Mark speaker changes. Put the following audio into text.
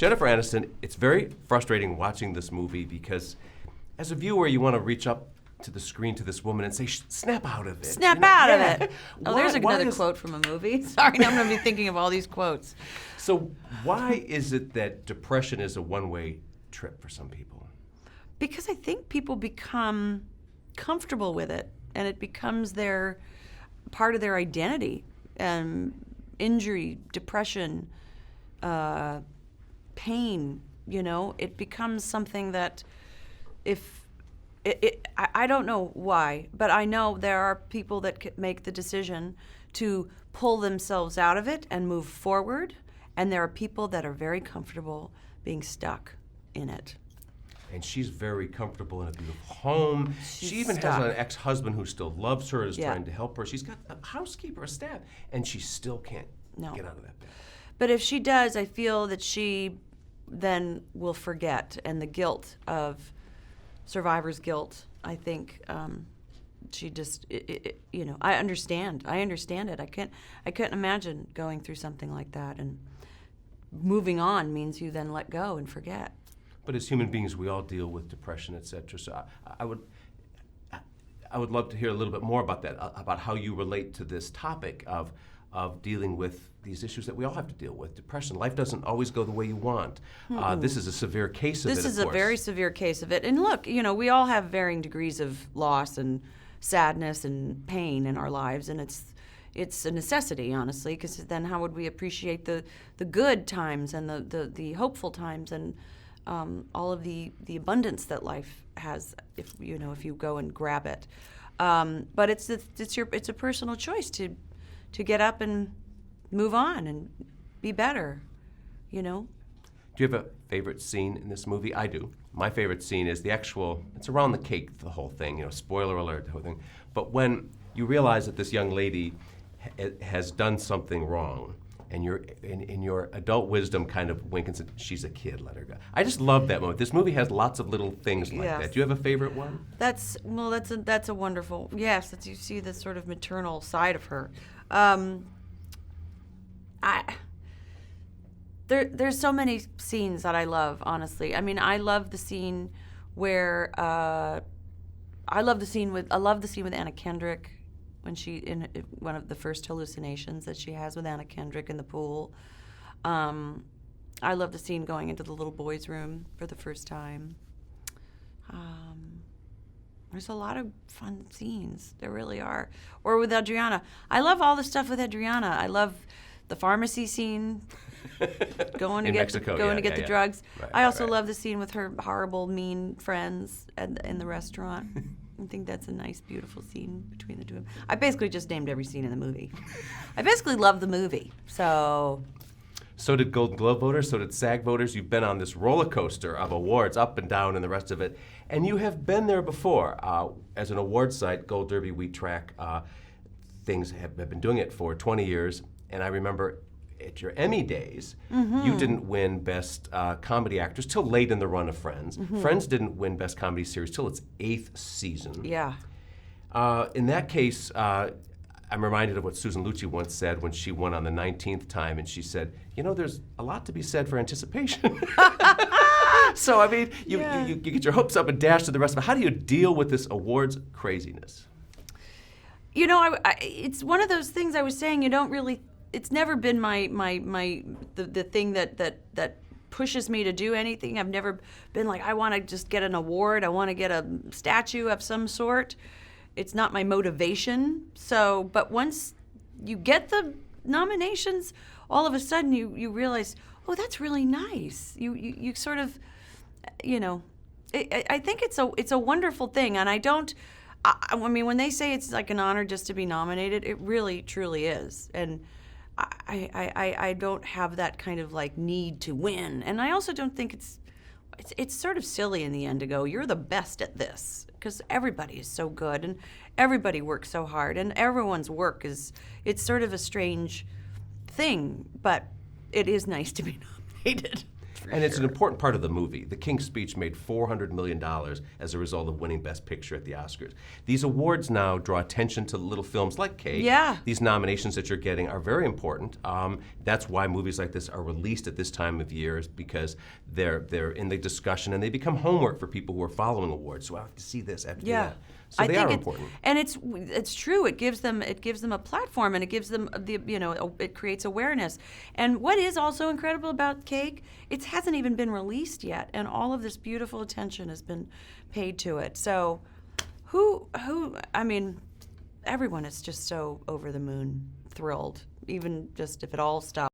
Speaker 1: Jennifer Aniston, it's very frustrating watching this movie because as a viewer, you want to reach up to the screen to this woman and say, snap out of it.
Speaker 2: Snap out of it. Oh, there's another quote from a movie. Sorry, now I'm going to be thinking of all these quotes.
Speaker 1: So why is it that depression is a one-way trip for some people?
Speaker 2: Because I think people become comfortable with it, and it becomes their part of their identity. Injury, depression, pain, it becomes something that I don't know why, but I know there are people that make the decision to pull themselves out of it and move forward, and there are people that are very comfortable being stuck in it.
Speaker 1: And she's very comfortable in a beautiful home. She even has an ex-husband who still loves her, is trying to help her. She's got a housekeeper, a staff, and she still can't get out of that bed.
Speaker 2: But if she does, I feel that she then will forget, and the guilt of survivor's guilt, I think she just, I understand it. I couldn't imagine going through something like that, and moving on means you then let go and forget.
Speaker 1: But as human beings, we all deal with depression, etc. So I would love to hear a little bit more about that, about how you relate to this topic of dealing with these issues that we all have to deal with. Depression, life doesn't always go the way you want. This is a severe case of it, of course.
Speaker 2: This is a very severe case of it. And look, we all have varying degrees of loss and sadness and pain in our lives, and it's a necessity, honestly, because then how would we appreciate the good times and the hopeful times and all of the abundance that life has if you go and grab it. But it's a personal choice to get up and move on and be better, Do
Speaker 1: you have a favorite scene in this movie? I do. My favorite scene is it's around the cake, the whole thing, spoiler alert, the whole thing. But when you realize that this young lady has done something wrong, and you're in your adult wisdom kind of wink and say, she's a kid, let her go. I just love that moment. This movie has lots of little things like that. Do you have a favorite one?
Speaker 2: That's a wonderful, yes, you see the sort of maternal side of her. There's so many scenes that I love, honestly. I mean, I love the scene where I love the scene with Anna Kendrick when she in one of the first hallucinations that she has with Anna Kendrick in the pool. I love the scene going into the little boy's room for the first time. There's a lot of fun scenes. There really are. Or with Adriana. I love all the stuff with Adriana. I love the pharmacy scene, going to get the drugs. Right, I also love the scene with her horrible, mean friends in the restaurant. I think that's a nice, beautiful scene between the two of them. I basically just named every scene in the movie. I basically love the movie, so...
Speaker 1: So did Golden Globe voters, so did SAG voters. You've been on this roller coaster of awards, up and down and the rest of it. And you have been there before. As an award site, Gold Derby, We Track, things have been doing it for 20 years. And I remember at your Emmy days, you didn't win Best Comedy Actress till late in the run of Friends. Friends didn't win Best Comedy Series till its 8th season.
Speaker 2: Yeah.
Speaker 1: In that case, I'm reminded of what Susan Lucci once said when she won on the 19th time, and she said, there's a lot to be said for anticipation. So, I mean, you get your hopes up and dash to the rest of it. How do you deal with this awards craziness?
Speaker 2: It's one of those things I was saying, it's never been the thing that pushes me to do anything. I've never been like, I want to just get an award. I want to get a statue of some sort. It's not my motivation. So, but once you get the nominations, all of a sudden you realize, oh, that's really nice. You sort of, I think it's a wonderful thing. And I mean, when they say it's like an honor just to be nominated, it really, truly is. And I don't have that kind of like need to win. And I also don't think it's sort of silly in the end to go, you're the best at this, because everybody is so good and everybody works so hard and everyone's work it's sort of a strange thing, but it is nice to be nominated
Speaker 3: for
Speaker 1: And it's an
Speaker 3: sure.
Speaker 1: important part of the movie. The King's Speech made $400 million as a result of winning Best Picture at the Oscars. These awards now draw attention to little films like Cake.
Speaker 2: Yeah.
Speaker 1: These nominations that you're getting are very important. That's why movies like this are released at this time of year, is because they're in the discussion and they become homework for people who are following awards. So I have to see this, I have to do that. So they are important.
Speaker 2: And it's true. It gives them a platform, and it gives them it creates awareness. And what is also incredible about Cake, it hasn't even been released yet, and all of this beautiful attention has been paid to it. So I mean, everyone is just so over the moon thrilled, even just if it all stopped.